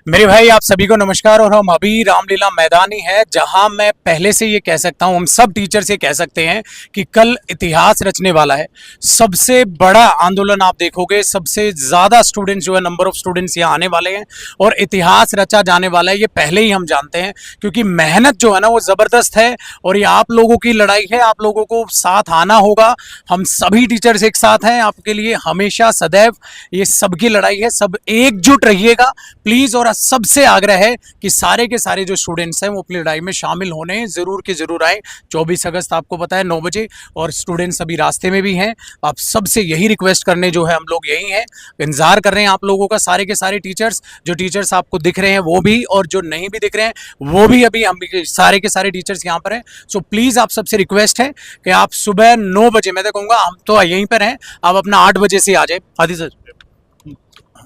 मेरे भाई आप सभी को नमस्कार। और हम अभी रामलीला मैदान ही है, जहां मैं पहले से ये कह सकता हूं, हम सब टीचर से कह सकते हैं कि कल इतिहास रचने वाला है। सबसे बड़ा आंदोलन आप देखोगे, सबसे ज्यादा स्टूडेंट्स जो है, नंबर ऑफ स्टूडेंट्स यहाँ आने वाले हैं और इतिहास रचा जाने वाला है। ये पहले ही हम जानते हैं, क्योंकि मेहनत जो है ना वो जबरदस्त है और ये आप लोगों की लड़ाई है। आप लोगों को साथ आना होगा। हम सभी टीचर्स एक साथ हैं आपके लिए हमेशा सदैव। ये सबकी लड़ाई है, सब एकजुट रहिएगा प्लीज। और सबसे आग्रह है कि सारे के सारे जो स्टूडेंट्स हैं वो अपनी लड़ाई में शामिल होने जरूर के जरूर आए। 24 अगस्त आपको पता है 9 बजे, और स्टूडेंट्स अभी रास्ते में भी हैं। आप सबसे यही रिक्वेस्ट करने जो है हम लोग यही हैं, इंतजार कर रहे हैं आप लोगों का। सारे के सारे टीचर्स, जो टीचर्स आपको दिख रहे हैं वो भी, और जो नहीं भी दिख रहे हैं वो भी, अभी हम सारे के सारे टीचर्स यहाँ पर हैं। सो प्लीज आप सबसे रिक्वेस्ट है कि आप सुबह 9 बजे, मैं तो कहूँगा हम तो यहीं पर हैं, आप अपना 8 बजे से आ जाए। आदि सर,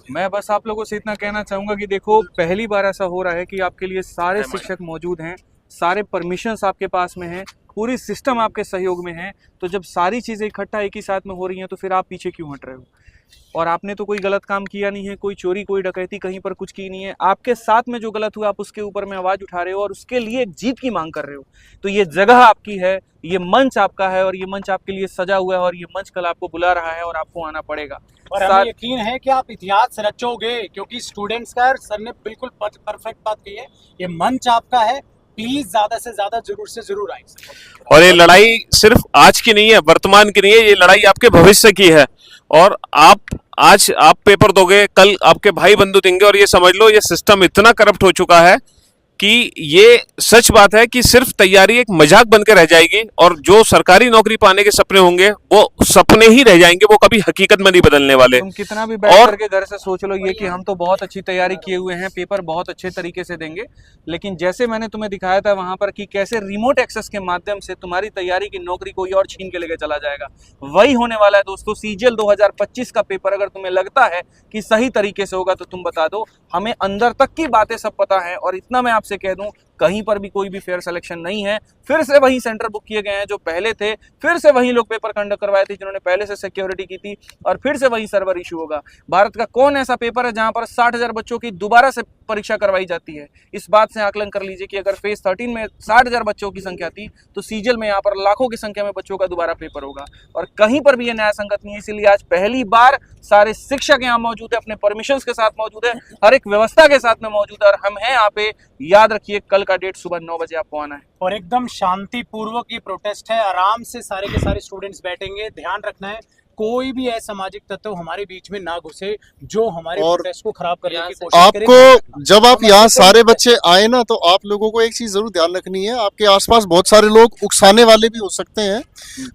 मैं बस आप लोगों से इतना कहना चाहूंगा कि देखो, पहली बार ऐसा हो रहा है कि आपके लिए सारे शिक्षक मौजूद हैं, सारे परमिशंस आपके पास में हैं, पूरी सिस्टम आपके सहयोग में है। तो जब सारी चीज़ें इकट्ठा एक ही साथ में हो रही हैं तो फिर आप पीछे क्यों हट रहे हो? और आपने तो कोई गलत काम किया नहीं है, कोई चोरी कोई डकैती कहीं पर कुछ की नहीं है। आपके साथ में जो गलत हुआ आप उसके ऊपर में आवाज़ उठा रहे हो और उसके लिए एक जीत की मांग कर रहे हो। तो ये जगह आपकी है, ये मंच आपका है और ये मंच आपके लिए सजा हुआ है और ये मंच कल आपको बुला रहा है और आपको आना पड़ेगा। और हमें यकीन है कि आप इतिहास रचोगे, क्योंकि स्टूडेंट्स का सर ने बिल्कुल परफेक्ट बात कही है। ये मंच आपका है, प्लीज ज्यादा से ज्यादा जरूर से जरूर आए। और ये लड़ाई सिर्फ आज की नहीं है, वर्तमान की नहीं है, ये लड़ाई आपके भविष्य की है। और आज आप पेपर दोगे, कल आपके भाई बंधु देंगे। और ये समझ लो, ये सिस्टम इतना करप्ट हो चुका है कि ये सच बात है कि सिर्फ तैयारी एक मजाक बनकर रह जाएगी और जो सरकारी नौकरी पाने के सपने होंगे वो सपने ही रह जाएंगे, वो कभी हकीकत में नहीं बदलने वाले। तुम कितना भी बैठ करके घर से सोच लो ये कि हम तो बहुत अच्छी तैयारी किए हुए हैं, पेपर बहुत अच्छे तरीके से देंगे, लेकिन जैसे मैंने तुम्हें दिखाया था वहां पर कि कैसे रिमोट एक्सेस के माध्यम से तुम्हारी तैयारी की नौकरी कोई और छीन के लेके चला जाएगा, वही होने वाला है दोस्तों। सीजीएल 2025 का पेपर अगर तुम्हें लगता है कि सही तरीके से होगा तो तुम बता दो, हमें अंदर तक की बातें सब पता है। और इतना मैं आपसे कह दूं, कहीं पर भी कोई भी फेयर सिलेक्शन नहीं है। फिर से वही सेंटर बुक किए गए हैं जो पहले थे, फिर से वही लोग पेपर कंडक्ट करवाए थे जिन्होंने पहले से सिक्योरिटी की थी, और फिर से वही सर्वर इशू होगा। भारत का कौन ऐसा पेपर है जहां पर 60,000 बच्चों की दोबारा से परीक्षा करवाई जाती है? इस बात से आकलन कर लीजिए कि अगर फेज 13 में 60,000 बच्चों की संख्या थी तो सीजीएल में यहाँ पर लाखों की संख्या में बच्चों का दोबारा पेपर होगा, और कहीं पर भी ये न्याय संगत नहीं है। इसीलिए आज पहली बार सारे शिक्षक यहाँ मौजूद है, अपने परमिशंस के साथ मौजूद है, हर एक व्यवस्था के साथ में मौजूद है, और हम हैं यहाँ पे। याद रखिए, कल का डेट सुबह 9 बजे आपको आना है। और एकदम शांतिपूर्वक ये प्रोटेस्ट है, आराम से सारे के सारे स्टूडेंट्स बैठेंगे। ध्यान रखना है कोई भी असामाजिक तत्व हमारे बीच में ना घुसे जो हमारे प्रोटेस्ट को खराब करने की कोशिश करे। आपको जब आप यहाँ सारे बच्चे आए ना, तो आप लोगों को एक चीज जरूर ध्यान रखनी है। आपके आसपास बहुत सारे लोग उकसाने वाले भी हो सकते हैं,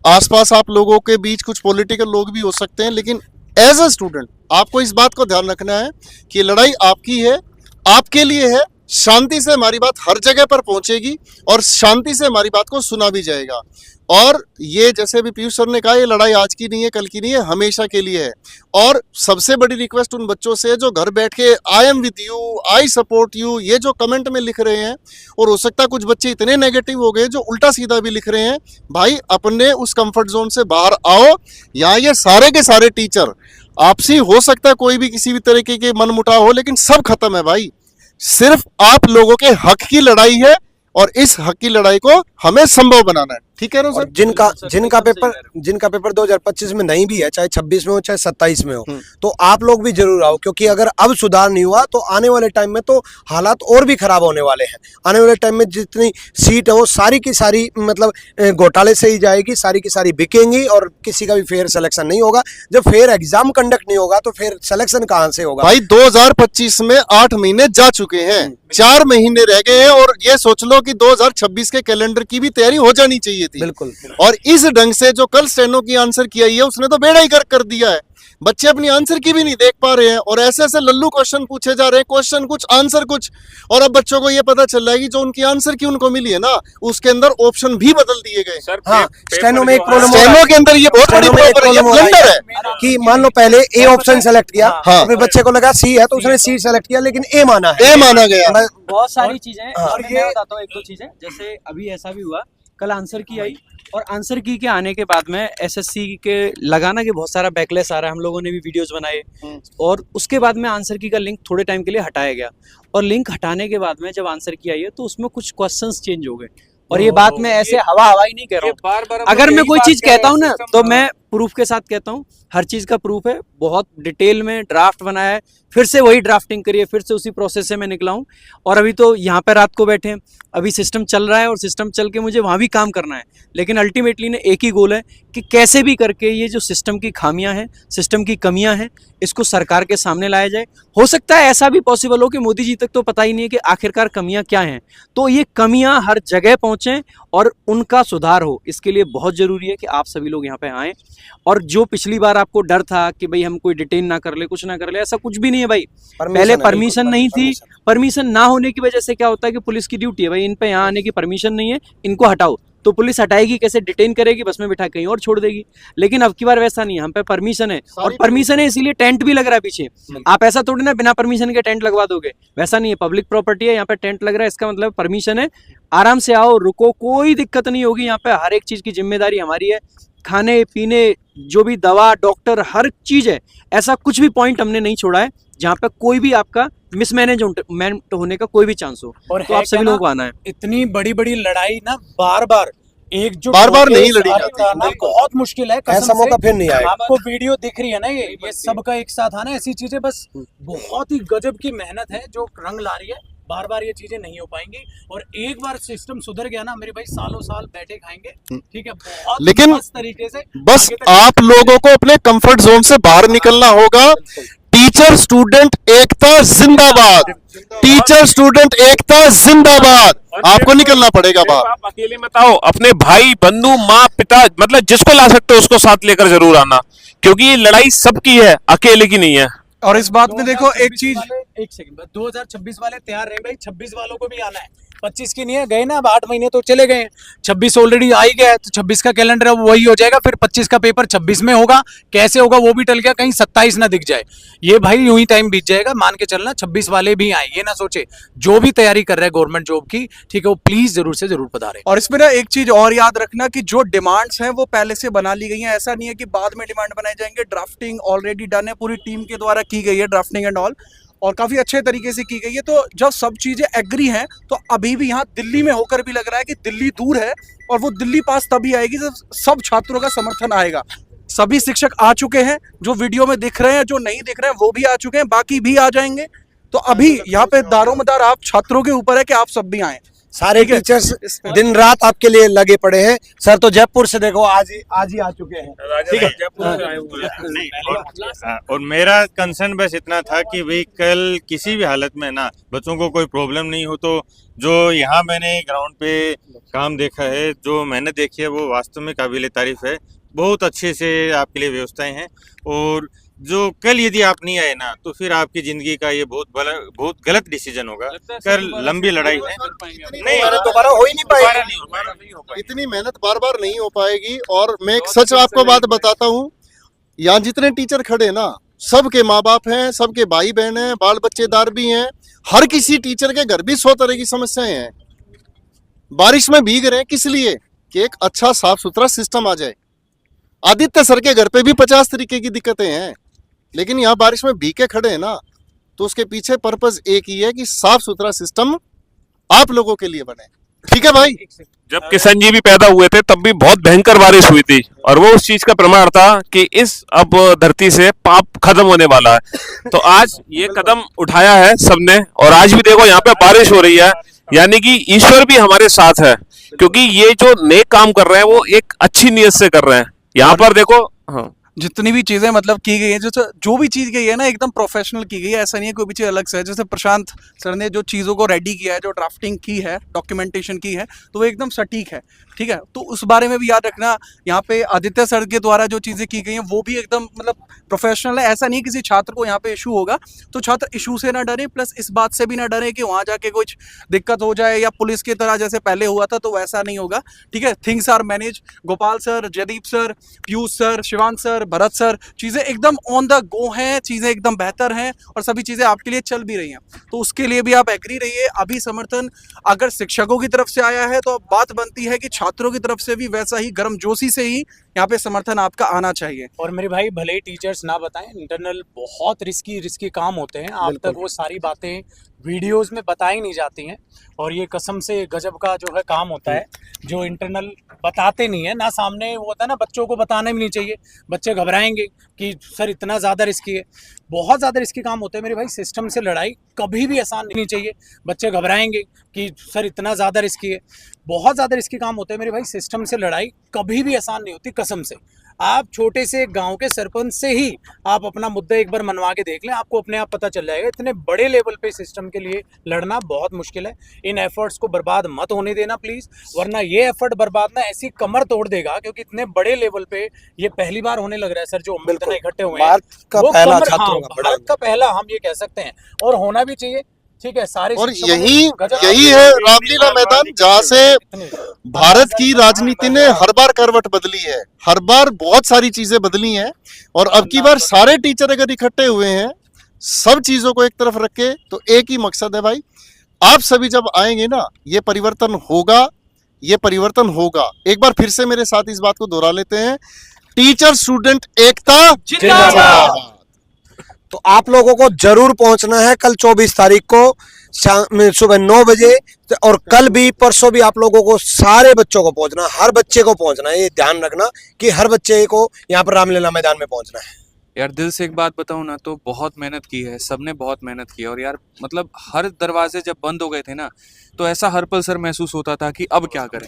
आसपास आप लोगों के बीच कुछ पॉलिटिकल लोग भी हो सकते हैं, लेकिन एज अ स्टूडेंट आपको इस बात को ध्यान रखना है कि ये लड़ाई आपकी है, आपके लिए है। शांति से हमारी बात हर जगह पर पहुंचेगी और शांति से हमारी बात को सुना भी जाएगा। और ये जैसे भी पीयूष सर ने कहा, ये लड़ाई आज की नहीं है, कल की नहीं है, हमेशा के लिए है। और सबसे बड़ी रिक्वेस्ट उन बच्चों से जो घर बैठ के I am with you, I support you, ये जो कमेंट में लिख रहे हैं, और हो सकता है कुछ बच्चे इतने नेगेटिव हो गए जो उल्टा सीधा भी लिख रहे हैं, भाई अपने उस कंफर्ट जोन से बाहर आओ। यहाँ ये सारे के सारे टीचर आपसी, हो सकता है कोई भी किसी भी तरीके के मन मुटाव हो, लेकिन सब खत्म है भाई। सिर्फ आप लोगों के हक की लड़ाई है और इस हक की लड़ाई को हमें संभव बनाना है। ठीक है ना सर? जिनका पेपर 2025 में नहीं भी है, चाहे 26 में हो चाहे 27 में हो, तो आप लोग भी जरूर आओ, क्योंकि अगर अब सुधार नहीं हुआ तो आने वाले टाइम में तो हालात और भी खराब होने वाले हैं। आने वाले टाइम में जितनी सीट है वो सारी की सारी मतलब घोटाले से ही जाएगी, सारी की सारी बिकेंगी और किसी का भी फेयर सिलेक्शन नहीं होगा। जब फेयर एग्जाम कंडक्ट नहीं होगा तो फिर सिलेक्शन कहाँ से होगा भाई? 2025 में 8 महीने जा चुके हैं, 4 महीने रह गए हैं, और ये सोच लो कि 2026 के कैलेंडर की भी तैयारी हो जानी चाहिए थी। बिल्कुल। और इस ढंग से जो कल स्टेनो की आंसर किया है उसने तो बेड़ा ही गर्क कर दिया है। बच्चे अपनी आंसर की भी नहीं देख पा रहे हैं और ऐसे ऐसे लल्लू क्वेश्चन पूछे जा रहे हैं, क्वेश्चन कुछ आंसर कुछ। और अब बच्चों को ये पता चल रहा है कि जो उनकी आंसर की उनको मिली है ना, उसके अंदर ऑप्शन भी बदल दिए गए। हाँ, स्टेनो में एक प्रॉब्लम, स्टेनो के अंदर ये बहुत बड़ी ब्लंडर है कि मान लो पहले ए ऑप्शन सेलेक्ट किया, फिर बच्चे को लगा सी है तो उसने सी सेलेक्ट किया, लेकिन ए माना गया। बहुत सारी चीजें और मैं बताता हूँ, एक दो चीजें। जैसे अभी ऐसा भी हुआ कल आंसर की आई, और आंसर की के आने के बाद में एसएससी के लगाना कि बहुत सारा बैकलेस आ रहा है, हम लोगों ने भी वीडियोस बनाए, और उसके बाद में आंसर की का लिंक थोड़े टाइम के लिए हटाया गया, और लिंक हटाने के बाद में जब आंसर की आई है तो उसमें कुछ क्वेश्चंस चेंज हो गए। और ये बात मैं ऐसे हवा ही नहीं कह रहा हूँ, बार-बार अगर मैं कोई चीज कहता हूँ ना तो मैं प्रूफ के साथ कहता हूँ, हर चीज का प्रूफ है, बहुत डिटेल में ड्राफ्ट बनाया है, फिर से वही ड्राफ्टिंग करिए, फिर से उसी प्रोसेस से मैं निकला हूँ। और अभी तो यहाँ पे रात को बैठे हैं, अभी सिस्टम चल रहा है और सिस्टम चल के मुझे वहाँ भी काम करना है, लेकिन अल्टीमेटली ने एक ही गोल है कि कैसे भी करके ये जो सिस्टम की खामियां हैं, सिस्टम की कमियां हैं, इसको सरकार के सामने लाया जाए। हो सकता है ऐसा भी पॉसिबल हो कि मोदी जी तक तो पता ही नहीं है कि आखिरकार कमियां क्या हैं, तो ये कमियां हर जगह पहुंचें और उनका सुधार हो। इसके लिए बहुत ज़रूरी है कि आप सभी लोग यहाँ पे आएँ। और जो पिछली बार आपको डर था कि भाई हम कोई डिटेन ना कर ले, कुछ ना कर ले, ऐसा कुछ भी नहीं है भाई। पहले परमिशन नहीं थी, परमिशन ना होने की वजह से क्या होता है कि पुलिस की ड्यूटी है भाई, इन पे यहाँ आने की परमिशन नहीं है, इनको हटाओ, तो पुलिस हटाएगी कैसे, डिटेन करेगी, बस में बिठा कहीं और छोड़ देगी। लेकिन अब की बार वैसा नहीं है, हम पे परमिशन है, और परमिशन है इसीलिए टेंट भी लग रहा है पीछे। आप ऐसा थोड़ी ना बिना परमिशन के टेंट लगवा दोगे, वैसा नहीं है, पब्लिक प्रॉपर्टी है, यहाँ पे टेंट लग रहा है, इसका मतलब परमिशन है। आराम से आओ, रुको, कोई दिक्कत नहीं होगी। यहाँ पे हर एक चीज की जिम्मेदारी हमारी है, खाने पीने, जो भी दवा, डॉक्टर, हर चीज है। ऐसा कुछ भी पॉइंट हमने नहीं छोड़ा है जहाँ पे कोई भी आपका मिसमैनेजमेंट होने का कोई भी चांस हो। और तो आप सभी लोगों को आना है। इतनी बड़ी बड़ी लड़ाई ना बार बार बार-बार नहीं लड़ी जाती, ना बहुत मुश्किल है, कसम ऐसा मौका से। फिर नहीं आएगा। आपको वीडियो दिख रही है ना, ये सबका एक साथ आना, ऐसी चीजें बस बहुत ही गजब की मेहनत है जो रंग ला रही है। बार बार ये चीजें नहीं हो पाएंगी, और एक बार सिस्टम सुधर गया ना मेरे भाई, सालों साल बैठे खाएंगे, ठीक है, बहुत लेकिन मस्त तरीके से। बस आप लोगों को अपने कंफर्ट जोन से बाहर निकलना होगा। टीचर स्टूडेंट एकता जिंदाबाद, टीचर स्टूडेंट एकता जिंदाबाद। आपको निकलना पड़ेगा बाहर। आप अकेले मत आओ, अपने भाई बंधु माँ पिता, मतलब जिसको ला सकते हो उसको साथ लेकर जरूर आना, क्योंकि ये लड़ाई सबकी है, अकेले की नहीं है। और इस बात में देखो एक चीज, एक सेकंड, 2026 वाले तैयार रहे भाई, 26 वालों को भी आना है, 25 की नहीं है, गए ना अब 8 महीने तो चले गए हैं, 26 ऑलरेडी आ ही गया है, तो 26 का कैलेंडर अब वही हो जाएगा, फिर 25 का पेपर 26 में होगा, कैसे होगा वो भी टल गया, कहीं 27 ना दिख जाए, ये भाई यूं ही टाइम बीत जाएगा, मान के चलना 26 वाले भी आए, ये ना सोचे, जो भी तैयारी कर रहे हैं गवर्नमेंट जॉब की, ठीक है, वो प्लीज जरूर से जरूर पधारे। और इसमें ना एक चीज और याद रखना कि जो डिमांड्स हैं वो पहले से बना ली गई हैं, ऐसा नहीं है कि बाद में डिमांड बनाए जाएंगे। ड्राफ्टिंग ऑलरेडी डन है, पूरी टीम के द्वारा की गई है ड्राफ्टिंग एंड ऑल, और काफी अच्छे तरीके से की गई है। तो जब सब चीजें एग्री हैं, तो अभी भी यहाँ दिल्ली में होकर भी लग रहा है कि दिल्ली दूर है, और वो दिल्ली पास तभी आएगी जब सब छात्रों का समर्थन आएगा। सभी शिक्षक आ चुके हैं, जो वीडियो में दिख रहे हैं, जो नहीं दिख रहे हैं वो भी आ चुके हैं, बाकी भी आ जाएंगे। तो अभी यहाँ पे दारोमदार आप छात्रों के ऊपर है कि आप सब भी आए। सारे टीचर्स दिन रात आपके लिए लगे पड़े हैं। सर तो जयपुर से देखो आज ही आ चुके हैं, ठीक है। नहीं, और मेरा कंसर्न बस इतना था कि भाई कल किसी भी हालत में ना बच्चों को कोई प्रॉब्लम नहीं हो। तो जो यहाँ मैंने ग्राउंड पे काम देखा है, जो मेहनत देखी है, वो वास्तव में काबिल तारीफ है। बहुत अच्छे से आपके लिए व्यवस्थाएं हैं, और जो कल यदि आप नहीं आए ना, तो फिर आपकी जिंदगी का ये बहुत गलत डिसीजन होगा। कल लंबी लड़ाई है, नहीं दोबारा हो ही नहीं पाएगी, इतनी मेहनत बार बार नहीं हो पाएगी। और मैं एक सच आपको बात बताता हूँ, यहाँ जितने टीचर खड़े ना, सबके माँ बाप हैं, सबके भाई बहन हैं, बाल बच्चेदार भी हैं। हर किसी टीचर के घर भी 100 तरह की समस्याएं हैं। बारिश में भीग रहे हैं किस लिए? कि एक अच्छा साफ सुथरा सिस्टम आ जाए। आदित्य सर के घर पे भी 50 तरीके की दिक्कतें हैं, लेकिन यहाँ बारिश में भीग के खड़े हैं ना, तो उसके पीछे पर्पस एक ही है कि साफ सुथरा सिस्टम आप लोगों के लिए बने। ठीक है भाई। जब किशन जी भी पैदा हुए थे तब भी बहुत भयंकर बारिश हुई थी, और वो उस चीज का प्रमाण था कि इस अब धरती से पाप खत्म होने वाला है। तो आज ये कदम उठाया है सबने, और आज भी देखो यहाँ पे बारिश हो रही है, यानी कि ईश्वर भी हमारे साथ है, क्योंकि ये जो नेक काम कर रहे हैं वो एक अच्छी नीयत से कर रहे हैं। यहाँ पर देखो, हाँ, जितनी भी चीजें मतलब की गई है, जो भी चीज गई है ना, एकदम प्रोफेशनल की गई है, ऐसा नहीं है कोई भी चीज अलग से है। जैसे प्रशांत सर ने जो चीज़ों को रेडी किया है, जो ड्राफ्टिंग की है, डॉक्यूमेंटेशन की है, तो वो एकदम सटीक है। ठीक है, तो उस बारे में भी याद रखना। यहाँ पे आदित्य सर के द्वारा जो चीज़ें की गई हैं वो भी एकदम मतलब प्रोफेशनल है। ऐसा नहीं किसी छात्र को यहाँ पे इशू होगा तो छात्र इशू से ना डरे, प्लस इस बात से भी ना डरे कि वहाँ जाके कुछ दिक्कत हो जाए या पुलिस की तरह जैसे पहले हुआ था, तो वैसा नहीं होगा। ठीक है, things are manage. Gopal sir, Jaydeep sir, Piyush sir, Shivansh sir, sir, Bharat sir, चीज़ें एकदम ऑन द गो हैं, चीज़ें एकदम बेहतर हैं और सभी चीज़ें आपके लिए चल भी रही हैं। तो उसके लिए भी आप एग्री रहिए। अभी समर्थन अगर शिक्षकों की तरफ से आया है तो अब बात बनती है कि छात्रों की तरफ से भी वैसा ही गर्मजोशी से ही यहाँ पे समर्थन आपका आना चाहिए। और मेरे भाई भले ही टीचर्स ना बताएं, इंटरनल बहुत रिस्की काम होते हैं, आप तक वो सारी बातें वीडियोस में बताई नहीं जाती हैं और ये कसम से गजब का जो है काम होता है जो इंटरनल बताते नहीं है ना। सामने वो होता है ना, बच्चों को बताना भी नहीं चाहिए, बच्चे घबराएंगे कि सर इतना ज़्यादा रिस्की है, बहुत ज़्यादा रिस्की काम होता है मेरे भाई। सिस्टम से लड़ाई कभी भी आसान नहीं चाहिए, बच्चे घबराएंगे कि सर इतना ज़्यादा रिस्की है, बहुत ज़्यादा रिस्की काम होता है मेरे भाई। सिस्टम से लड़ाई कभी भी आसान नहीं होती, कसम से। आप छोटे से गांव के सरपंच से ही आप अपना मुद्दा एक बार मनवा के देख लें, आपको अपने आप पता चल जाएगा। इतने बड़े लेवल पे सिस्टम के लिए लड़ना बहुत मुश्किल है। इन एफर्ट्स को बर्बाद मत होने देना प्लीज, वरना ये एफर्ट बर्बाद ना ऐसी कमर तोड़ देगा, क्योंकि इतने बड़े लेवल पे ये पहली बार होने लग रहा है सर। जो इतने इकट्ठे हुए हैं, भारत का वो पहला कमर, हाँ, छात्रों का बड़ा भारत का पहला हम ये कह सकते हैं, और होना भी चाहिए। ठीक है, सारे और शिक्षकों ने यही गजब यही है रामलीला मैदान, जहाँ से भारत की राजनीति ने हर बार करवट बदली है, हर बार बहुत सारी चीजें बदली हैं। और अब की बार सारे टीचर अगर इकट्ठे हुए हैं, सब चीजों को एक तरफ रख के, तो एक ही मकसद है भाई, आप सभी जब आएंगे ना, ये परिवर्तन होगा, ये परिवर्तन होगा। एक बार फिर से मेरे साथ इस बात को दोहरा लेते हैं, टीचर स्टूडेंट एकता जिंदाबाद। तो आप लोगों को जरूर पहुंचना है कल 24 तारीख को सुबह 9 बजे, और कल भी परसों भी आप लोगों को सारे बच्चों को पहुंचना, हर बच्चे को पहुंचना है। ये ध्यान रखना कि हर बच्चे को यहाँ पर रामलीला मैदान में पहुंचना है। यार दिल से एक बात बताऊं ना, तो बहुत मेहनत की है, सबने बहुत मेहनत की है। और यार मतलब हर दरवाजे जब बंद हो गए थे ना, तो ऐसा हर पल सर महसूस होता था कि अब क्या करें,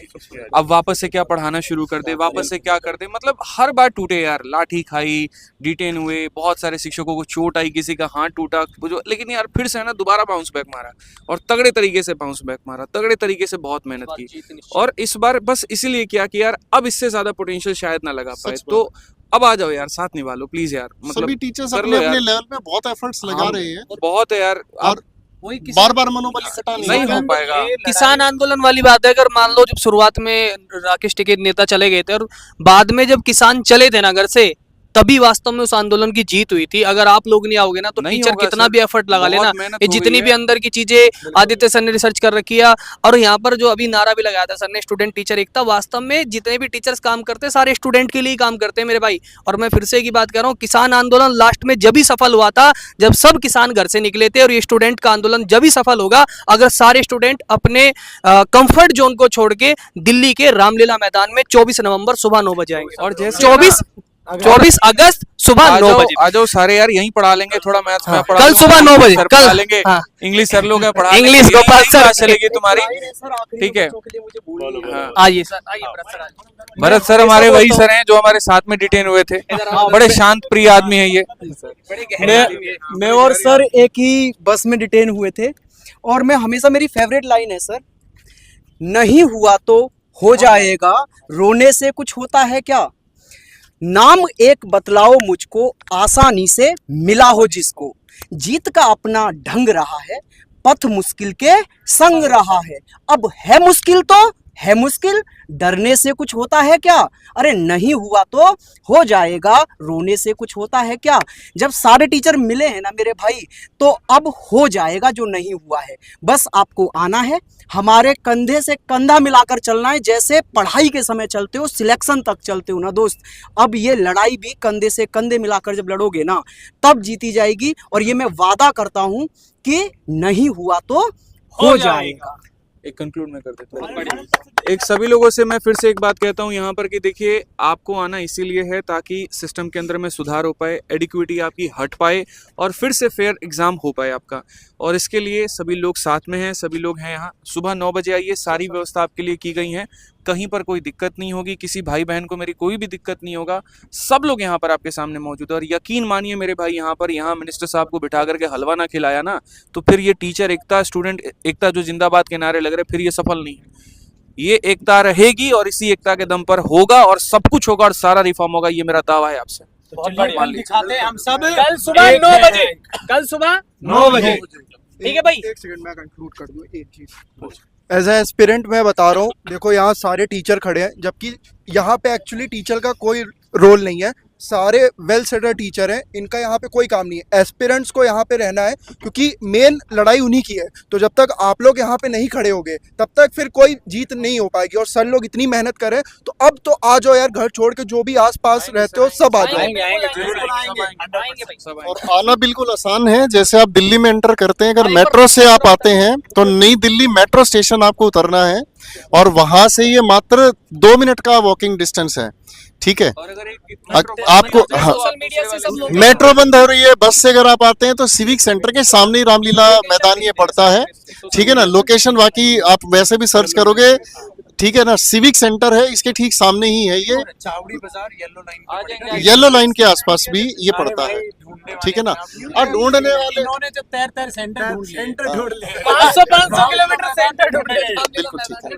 अब वापस से क्या पढ़ाना शुरू कर दे, वापस से क्या कर दे। मतलब हर बार टूटे यार, लाठी खाई, डिटेन हुए, बहुत सारे शिक्षकों को चोट आई, किसी का हाथ टूटा, लेकिन यार फिर से है ना दोबारा बाउंस बैक मारा, और तगड़े तरीके से बाउंस बैक मारा, तगड़े तरीके से बहुत मेहनत की। और इस बार बस इसीलिए किया कि यार अब इससे ज्यादा पोटेंशियल शायद ना लगा पाए, तो अब आ जाओ यार, साथ निभा लो प्लीज यार। मतलब सभी टीचर्स कर अपने लो अपने यार। लेवल पे बहुत एफर्ट्स लगा रहे हैं, बहुत है यार, और बार बार मनोबल इकट्ठा नहीं हो पाएगा। किसान आंदोलन वाली बात है, अगर मान लो जब शुरुआत में राकेश टिकैत नेता चले गए थे और बाद में जब किसान चले थे ना घर से, तभी वास्तव में उस आंदोलन की जीत हुई थी। अगर आप लोग नहीं आओगे ना तो नहीं टीचर होगा कितना सर, भी एफर्ट लगा बहुत लेना, मेहनत ये हो जितनी गई भी है। अंदर की चीजें आदित्य सर ने रिसर्च कर रखी है। और यहाँ पर जो अभी नारा भी लगाया था सर ने, स्टूडेंट टीचर एकता, वास्तव में जितने भी टीचर्स काम करते हैं सारे स्टूडेंट के लिए ही काम करते हैं मेरे भाई। और मैं फिर से एक ही बात कर रहा हूँ, किसान आंदोलन लास्ट में जब ही सफल हुआ था जब सब किसान घर से निकले थे, और ये स्टूडेंट का आंदोलन जब ही सफल होगा अगर सारे स्टूडेंट अपने कंफर्ट जोन को छोड़ के दिल्ली के रामलीला मैदान में 24 नवंबर सुबह 9 बजे आएंगे। और जैसे 24 अगस्त सुबह 9 बजे आ जाओ सारे यार, यहीं पढ़ा लेंगे, थोड़ा मैथ्स में पढ़ा कल लूंगा, सुबह 9 बजे सर कल पढ़ा लेंगे, हाँ। इंग्लिश सर लोग हैं पढ़ा इंग्लिश लेंगे, गोपाल यही सर क्लास चलेगी तुम्हारी। ठीक है, हाँ। आइए सर, आइए भरत सर, आइए। भरत सर हमारे वही सर हैं जो हमारे साथ में डिटेन हुए थे, बड़े शांत प्रिय आदमी है ये। मैं और सर एक ही बस में डिटेन हुए थे, और मैं हमेशा, मेरी फेवरेट लाइन है सर, नहीं हुआ तो हो जाएगा, रोने से कुछ होता है क्या, नाम एक बतलाओ मुझको, आसानी से मिला हो जिसको, जीत का अपना ढंग रहा है, पथ मुश्किल के संग रहा है, अब है मुश्किल तो है मुश्किल, डरने से कुछ होता है क्या, अरे नहीं हुआ तो हो जाएगा, रोने से कुछ होता है क्या। जब सारे टीचर मिले हैं ना मेरे भाई, तो अब हो जाएगा जो नहीं हुआ है। बस आपको आना है, हमारे कंधे से कंधा मिलाकर चलना है, जैसे पढ़ाई के समय चलते हो, सिलेक्शन तक चलते हो ना दोस्त। अब ये लड़ाई भी कंधे से कंधे मिलाकर जब लड़ोगे ना, तब जीती जाएगी। और ये मैं वादा करता हूं कि नहीं हुआ तो हो जाएगा। एक कंक्लूड में कर देता हूँ। एक सभी लोगों से मैं फिर से एक बात कहता हूँ यहाँ पर कि देखिए, आपको आना इसीलिए है ताकि सिस्टम के अंदर में सुधार हो पाए, एडिक्विटी आपकी हट पाए, और फिर से फेयर एग्जाम हो पाए आपका। और इसके लिए सभी लोग साथ में हैं, सभी लोग हैं यहाँ। सुबह 9 बजे आइए, सारी व्यवस्था आपके लिए की गई है, कहीं पर कोई दिक्कत नहीं होगी, किसी भाई बहन को मेरी कोई भी दिक्कत नहीं होगा। सब लोग यहाँ पर आपके सामने मौजूद है। और यकीन मानिए मेरे भाई, यहाँ मिनिस्टर साहब को बिठा करके हलवा ना खिलाया ना, तो फिर ये टीचर एकता, स्टूडेंट एकता जो जिंदाबाद के नारे लग रहे, फिर ये सफल नहीं है। ये एकता रहेगी और इसी एकता के दम पर होगा, और सब कुछ होगा, और सारा रिफॉर्म होगा, ये मेरा दावा है आपसे। कल दिखाते हैं हम सब कल सुबह 9 बजे, कल सुबह 9 बजे। ठीक है भाई। एक सेकंड मैं कंक्लूड कर दूं एक चीज। एज ए एस्पिरेंट मैं बता रहा हूँ, देखो यहाँ सारे टीचर खड़े हैं, जबकि यहाँ पे एक्चुअली टीचर का कोई रोल नहीं है। सारे वेल सेटल्ड टीचर हैं, इनका यहाँ पे कोई काम नहीं है। एस्पिरेंट्स को यहाँ पे रहना है क्योंकि मेन लड़ाई उन्हीं की है। तो जब तक आप लोग यहाँ पे नहीं खड़े होगे तब तक फिर कोई जीत नहीं हो पाएगी। और सर लोग इतनी मेहनत कर रहे हैं तो अब तो आ जाओ यार, घर छोड़ के जो भी आसपास रहते हो सब आ जाओ। और आना बिल्कुल आसान है। जैसे आप दिल्ली में एंटर करते हैं, अगर मेट्रो से आप आते हैं तो नई दिल्ली मेट्रो स्टेशन आपको उतरना है और वहां से ये मात्र 2 मिनट का वॉकिंग डिस्टेंस है। ठीक है, आपको हाँ, सोशल मीडिया से सब लोग मेट्रो बंद हो रही है, बस से अगर आप आते हैं तो सिविक सेंटर के सामने ही रामलीला मैदान ये पड़ता है। ठीक है ना, लोकेशन बाकी आप वैसे भी सर्च करोगे, ठीक है ना, सिविक सेंटर है, इसके ठीक सामने ही है ये, चावड़ी बाजार येलो लाइन के आसपास भी ये पड़ता है। ठीक है ना, और ढूंढने वाले इन्होंने जो तैर सेंटर ढूंढ लिया। 500 किलोमीटर सेंटर ढूंढे बिल्कुल ठीक है।